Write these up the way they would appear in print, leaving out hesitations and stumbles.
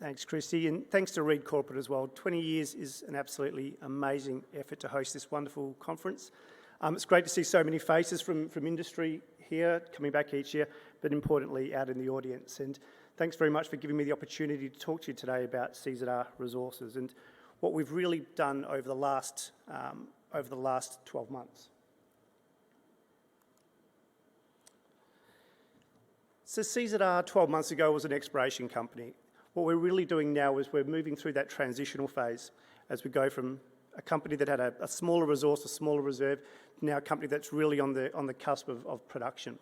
Thanks, Christy, and thanks to Reed Corporate as well. 20 years is an absolutely amazing effort to host this wonderful conference. It's great to see so many faces from industry here, coming back each year, but importantly out in the audience. And thanks very much for giving me the opportunity to talk to you today about CZR Resources and what we've really done over the last 12 months. So CZR 12 months ago was an exploration company. What we're really doing now is we're moving through that transitional phase as we go from a company that had a smaller resource, a smaller reserve, to now a company that's really on the cusp of production.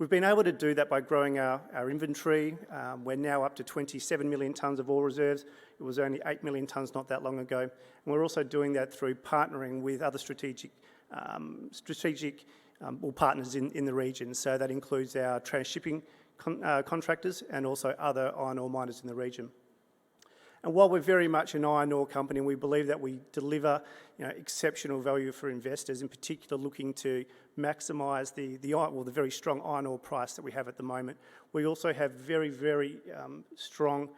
We've been able to do that by growing our inventory. We're now up to 27 million tonnes of ore reserves. It was only 8 million tonnes not that long ago. And we're also doing that through partnering with other strategic partners in the region. So that includes our transshipping contractors and also other iron ore miners in the region. And while we're very much an iron ore company, and we believe that we deliver exceptional value for investors, in particular looking to maximise the very strong iron ore price that we have at the moment, we also have very, very strong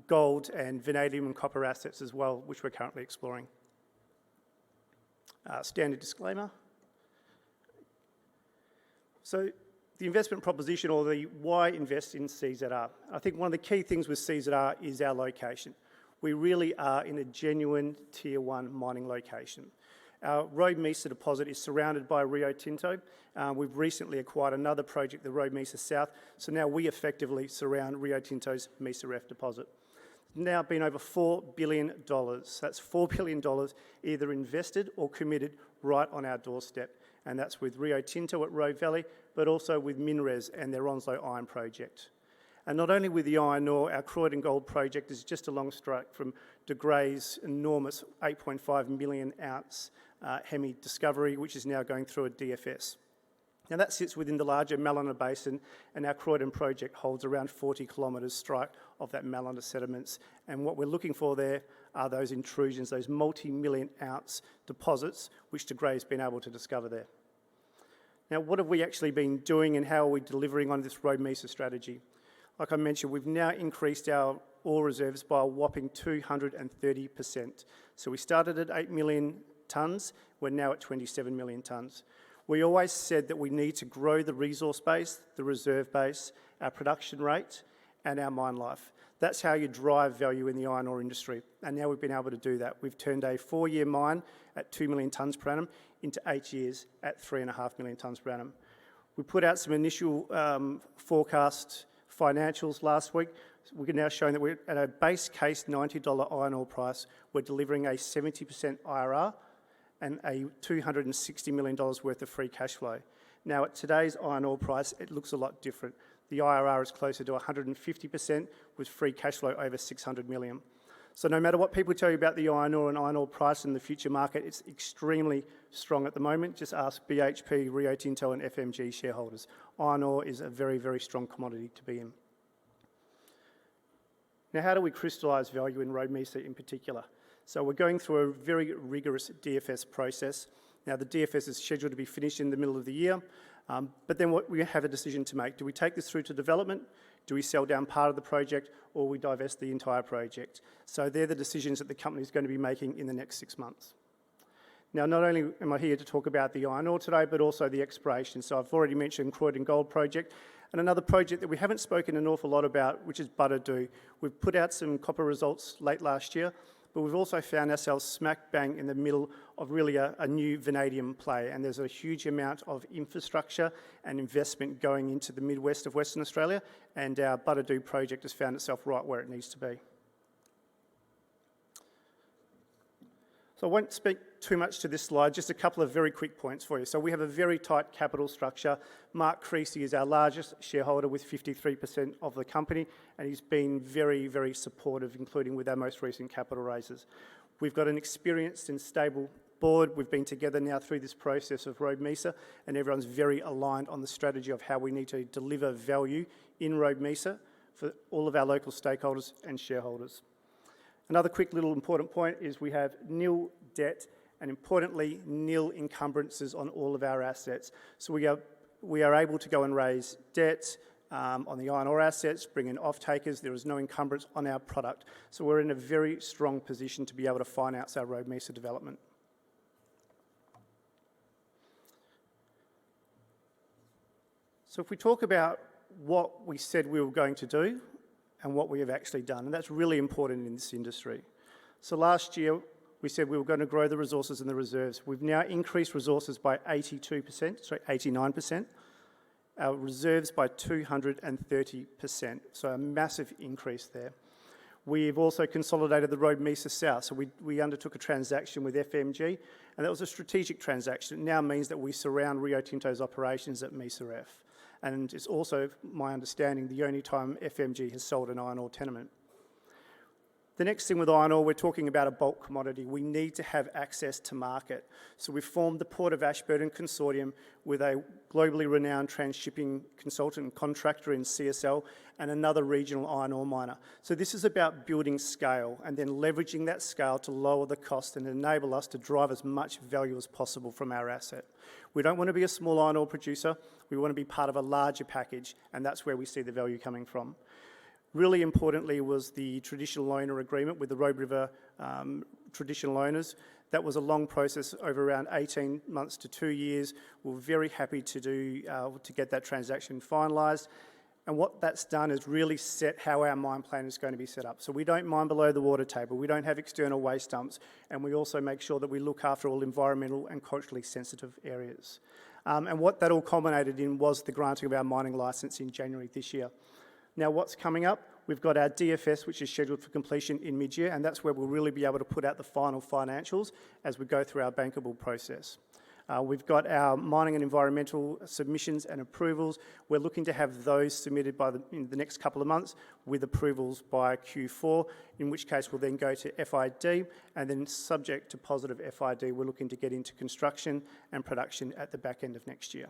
gold and vanadium and copper assets as well, which we're currently exploring. Standard disclaimer. So the investment proposition, or the why invest in CZR. I think one of the key things with CZR is our location. We really are in a genuine Tier 1 mining location. Our Robe Mesa deposit is surrounded by Rio Tinto. We've recently acquired another project, the Robe Mesa South, so now we effectively surround Rio Tinto's Mesa Ref deposit. Now been over $4 billion. That's $4 billion either invested or committed right on our doorstep. And that's with Rio Tinto at Robe Valley, but also with MinRes and their Onslow Iron project. And not only with the iron ore, our Croydon Gold project is just a long strike from De Grey's enormous 8.5 million ounce Hemi discovery, which is now going through a DFS. Now that sits within the larger Mallina Basin, and our Croydon project holds around 40 kilometres strike of that Mallina sediments. And what we're looking for there are those intrusions, those multi-million ounce deposits, which De Grey's been able to discover there. Now, what have we actually been doing and how are we delivering on this Robe Mesa strategy? Like I mentioned, we've now increased our ore reserves by a whopping 230%. So we started at 8 million tonnes, we're now at 27 million tonnes. We always said that we need to grow the resource base, the reserve base, our production rate, and our mine life. That's how you drive value in the iron ore industry. And now we've been able to do that. We've turned a 4-year mine at 2 million tonnes per annum into 8 years at 3.5 million tonnes per annum. We put out some initial forecast financials last week. We're now showing that we're at a base case $90 iron ore price. We're delivering a 70% IRR and a $260 million worth of free cash flow. Now, at today's iron ore price, it looks a lot different. The IRR is closer to 150% with free cash flow over 600 million. So no matter what people tell you about the iron ore price in the future market, it's extremely strong at the moment. Just ask BHP, Rio Tinto and FMG shareholders. Iron ore is a very, very strong commodity to be in. Now, how do we crystallise value in Robe Mesa in particular? So we're going through a very rigorous DFS process. Now, the DFS is scheduled to be finished in the middle of the year, but then we have a decision to make. Do we take this through to development? Do we sell down part of the project, or we divest the entire project? So they're the decisions that the company is going to be making in the next 6 months. Now, not only am I here to talk about the iron ore today, but also the exploration. So I've already mentioned Croydon Gold project, and another project that we haven't spoken an awful lot about, which is Butterdoo. We've put out some copper results late last year, but we've also found ourselves smack bang in the middle of really a new vanadium play, and there's a huge amount of infrastructure and investment going into the midwest of Western Australia, and our Butterdoo project has found itself right where it needs to be. So I won't speak too much to this slide, just a couple of very quick points for you. So we have a very tight capital structure. Mark Creasy is our largest shareholder with 53% of the company, and he's been very, very supportive, including with our most recent capital raises. We've got an experienced and stable board. We've been together now through this process of Robe Mesa, and everyone's very aligned on the strategy of how we need to deliver value in Robe Mesa for all of our local stakeholders and shareholders. Another quick little important point is we have nil debt and, importantly, nil encumbrances on all of our assets. So we are able to go and raise debt, on the iron ore assets, bring in off-takers. There is no encumbrance on our product. So we're in a very strong position to be able to finance our Robe Mesa development. So if we talk about what we said we were going to do and what we have actually done, and that's really important in this industry. So last year, we said we were going to grow the resources and the reserves. We've now increased resources by 89%, our reserves by 230%, so a massive increase there. We've also consolidated the Robe Mesa South, so we undertook a transaction with FMG, and that was a strategic transaction. It now means that we surround Rio Tinto's operations at Mesa F. And it's also, my understanding, the only time FMG has sold an iron ore tenement. The next thing with iron ore, we're talking about a bulk commodity. We need to have access to market. So we've formed the Port of Ashburton Consortium with a globally renowned transshipping consultant and contractor in CSL and another regional iron ore miner. So this is about building scale and then leveraging that scale to lower the cost and enable us to drive as much value as possible from our asset. We don't want to be a small iron ore producer. We want to be part of a larger package, and that's where we see the value coming from. Really importantly was the traditional owner agreement with the Robe River traditional owners. That was a long process over around 18 months to 2 years. We're very happy to get that transaction finalised. And what that's done is really set how our mine plan is going to be set up. So we don't mine below the water table, we don't have external waste dumps, and we also make sure that we look after all environmental and culturally sensitive areas. And what that all culminated in was the granting of our mining licence in January this year. Now, what's coming up? We've got our DFS, which is scheduled for completion in mid-year, and that's where we'll really be able to put out the final financials as we go through our bankable process. We've got our mining and environmental submissions and approvals. We're looking to have those submitted in the next couple of months with approvals by Q4, in which case we'll then go to FID, and then subject to positive FID, we're looking to get into construction and production at the back end of next year.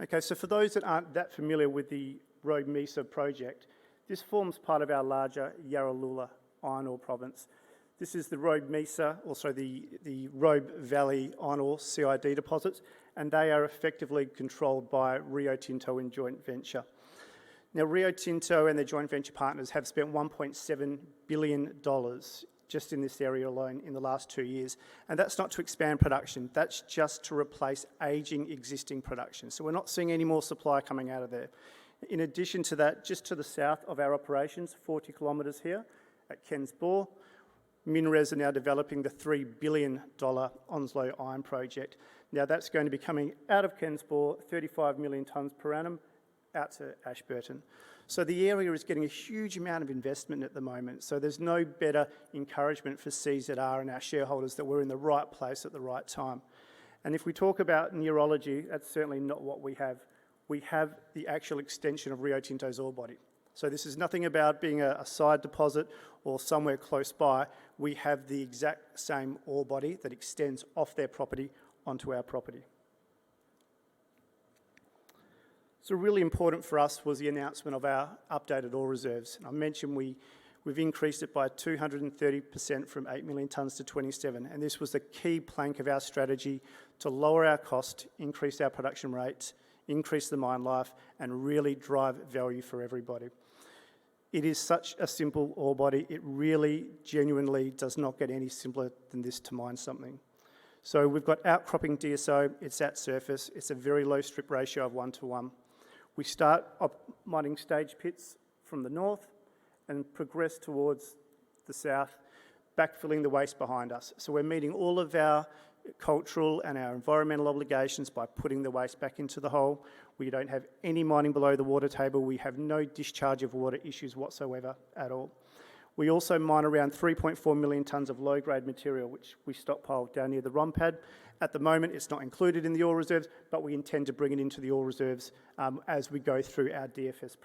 Okay, so for those that aren't that familiar with the Robe Mesa project, this forms part of our larger Yarralula iron ore province. This is the Robe Mesa, also the Robe Valley iron ore CID deposits, and they are effectively controlled by Rio Tinto in joint venture. Now, Rio Tinto and their joint venture partners have spent $1.7 billion just in this area alone in the last 2 years. And that's not to expand production, that's just to replace ageing existing production. So we're not seeing any more supply coming out of there. In addition to that, just to the south of our operations, 40 kilometres here at Ken's Bore, MinRes are now developing the $3 billion Onslow Iron Project. Now that's going to be coming out of Ken's Bore, 35 million tonnes per annum, out to Ashburton. So the area is getting a huge amount of investment at the moment. So there's no better encouragement for CZR and our shareholders that we're in the right place at the right time. And if we talk about neurology, that's certainly not what we have. We have the actual extension of Rio Tinto's ore body. So this is nothing about being a side deposit or somewhere close by. We have the exact same ore body that extends off their property onto our property. So really important for us was the announcement of our updated ore reserves. I mentioned we've increased it by 230% from 8 million tonnes to 27, and this was the key plank of our strategy to lower our cost, increase our production rates, increase the mine life, and really drive value for everybody. It is such a simple ore body, it really genuinely does not get any simpler than this to mine something. So we've got outcropping DSO, it's at surface, it's a very low strip ratio of 1:1. We start mining stage pits from the north and progress towards the south, backfilling the waste behind us. So we're meeting all of our cultural and our environmental obligations by putting the waste back into the hole. We don't have any mining below the water table. We have no discharge of water issues whatsoever at all. We also mine around 3.4 million tonnes of low-grade material, which we stockpile down near the ROM pad. At the moment, it's not included in the ore reserves, but we intend to bring it into the ore reserves as we go through our DFS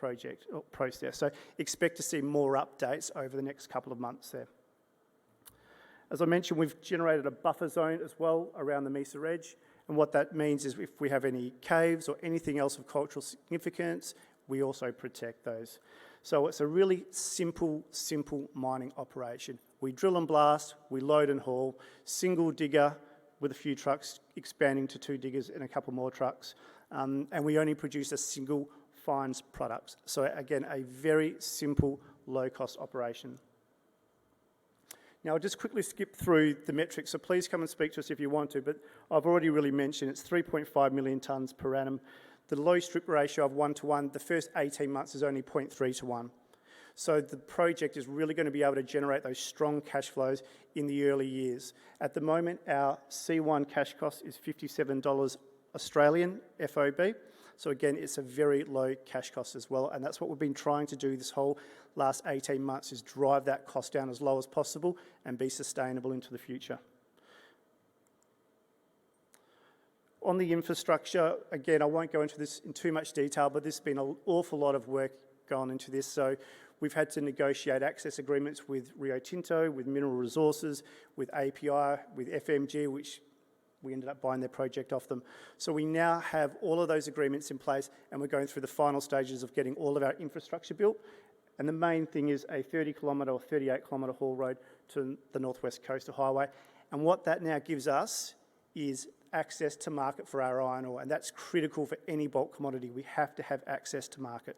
process. So expect to see more updates over the next couple of months there. As I mentioned, we've generated a buffer zone as well around the Mesa Edge, and what that means is if we have any caves or anything else of cultural significance, we also protect those. So it's a really simple mining operation. We drill and blast, we load and haul, single digger, with a few trucks expanding to 2 diggers and a couple more trucks. And we only produce a single fines product. So again, a very simple, low-cost operation. Now, I'll just quickly skip through the metrics, so please come and speak to us if you want to, but I've already really mentioned it's 3.5 million tonnes per annum. The low strip ratio of 1 to 1, the first 18 months is only 0.3 to 1. So the project is really going to be able to generate those strong cash flows in the early years. At the moment, our C1 cash cost is $57 Australian FOB. So again, it's a very low cash cost as well, and that's what we've been trying to do this whole last 18 months, is drive that cost down as low as possible and be sustainable into the future. On the infrastructure, again, I won't go into this in too much detail, but there's been an awful lot of work gone into this. So we've had to negotiate access agreements with Rio Tinto, with Mineral Resources, with API, with FMG, which we ended up buying their project off them. So we now have all of those agreements in place, and we're going through the final stages of getting all of our infrastructure built. And the main thing is a 30-kilometre or 38-kilometre haul road to the Northwest Coastal Highway. And what that now gives us is access to market for our iron ore, and that's critical for any bulk commodity. We have to have access to market.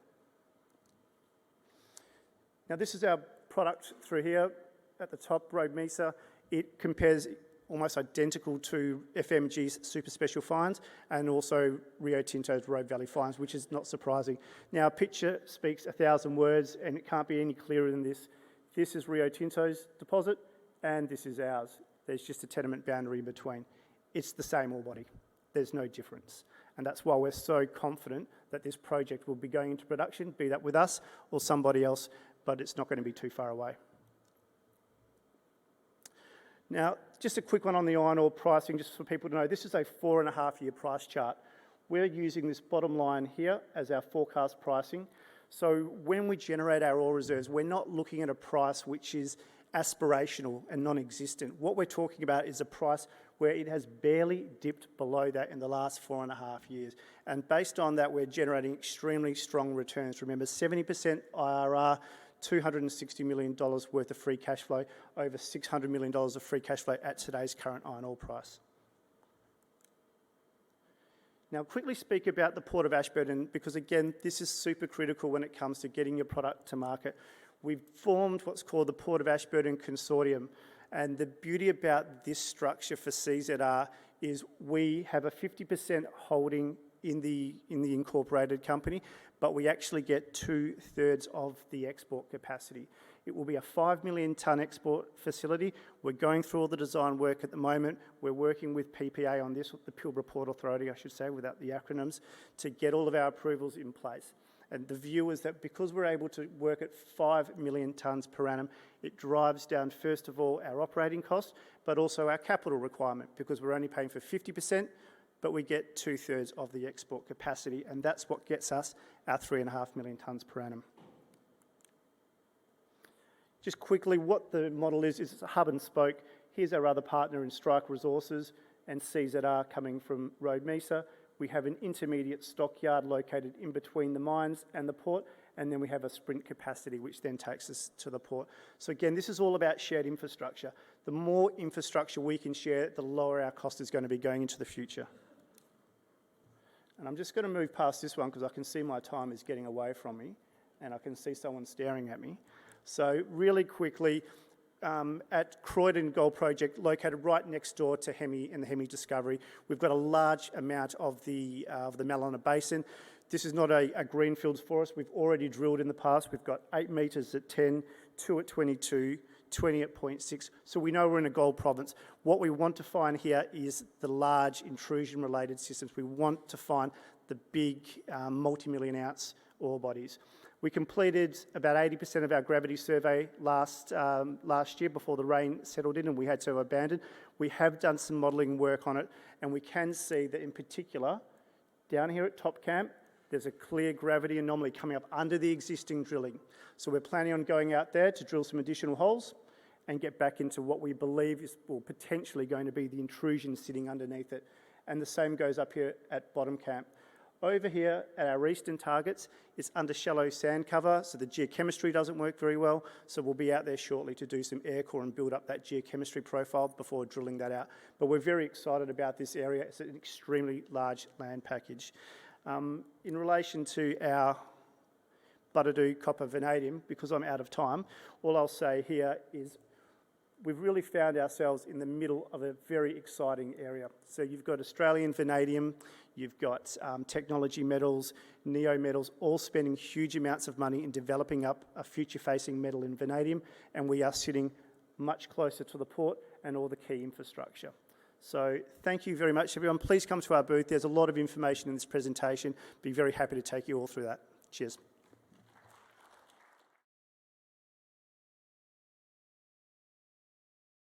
Now, this is our product through here at the top, Road Mesa. It compares almost identical to FMG's Super Special Fines and also Rio Tinto's Road Valley Fines, which is not surprising. Now, a picture speaks 1,000 words, and it can't be any clearer than this. This is Rio Tinto's deposit, and this is ours. There's just a tenement boundary in between. It's the same ore body. There's no difference. And that's why we're so confident that this project will be going into production, be that with us or somebody else, but it's not going to be too far away. Now, just a quick one on the iron ore pricing, just for people to know, this is a 4.5-year price chart. We're using this bottom line here as our forecast pricing. So when we generate our ore reserves, we're not looking at a price which is aspirational and non-existent. What we're talking about is a price where it has barely dipped below that in the last 4.5 years. And based on that, we're generating extremely strong returns. Remember, 70% IRR, $260 million worth of free cash flow, over $600 million of free cash flow at today's current iron ore price. Now, quickly speak about the Port of Ashburton, because again, this is super critical when it comes to getting your product to market. We've formed what's called the Port of Ashburton Consortium, and the beauty about this structure for CZR is we have a 50% holding in the incorporated company, but we actually get 2/3 of the export capacity. It will be a 5 million tonne export facility. We're going through all the design work at the moment. We're working with PPA on this, the Pilbara Port Authority, I should say, without the acronyms, to get all of our approvals in place. And the view is that because we're able to work at 5 million tonnes per annum, it drives down, first of all, our operating costs, but also our capital requirement, because we're only paying for 50%, but we get 2/3 of the export capacity, and that's what gets us our 3.5 million tonnes per annum. Just quickly, what the model is it's a hub and spoke. Here's our other partner in Strike Resources and CZR coming from Road Mesa. We have an intermediate stockyard located in between the mines and the port, and then we have a sprint capacity which then takes us to the port. So again, this is all about shared infrastructure. The more infrastructure we can share, the lower our cost is going to be going into the future. And I'm just going to move past this one because I can see my time is getting away from me and I can see someone staring at me. So really quickly, at Croydon Gold Project, located right next door to Hemi and the Hemi discovery, we've got a large amount of the Mallina Basin. This is not a greenfields for us. We've already drilled in the past. We've got 8 metres at 10, 2 at 22, 20 at 0.6. So we know we're in a gold province. What we want to find here is the large intrusion-related systems. We want to find the big multi-million ounce ore bodies. We completed about 80% of our gravity survey last year before the rain settled in and we had to abandon. We have done some modelling work on it, and we can see that in particular, down here at Top Camp, there's a clear gravity anomaly coming up under the existing drilling. So we're planning on going out there to drill some additional holes and get back into what we believe is potentially going to be the intrusion sitting underneath it. And the same goes up here at Bottom Camp. Over here at our eastern targets, it's under shallow sand cover, so the geochemistry doesn't work very well. So we'll be out there shortly to do some air core and build up that geochemistry profile before drilling that out. But we're very excited about this area. It's an extremely large land package. In relation to our Butterdoo copper vanadium, because I'm out of time, all I'll say here is we've really found ourselves in the middle of a very exciting area. So you've got Australian vanadium, you've got technology metals, neo metals, all spending huge amounts of money in developing up a future-facing metal in vanadium, and we are sitting much closer to the port and all the key infrastructure. So thank you very much, everyone. Please come to our booth. There's a lot of information in this presentation. Be very happy to take you all through that. Cheers.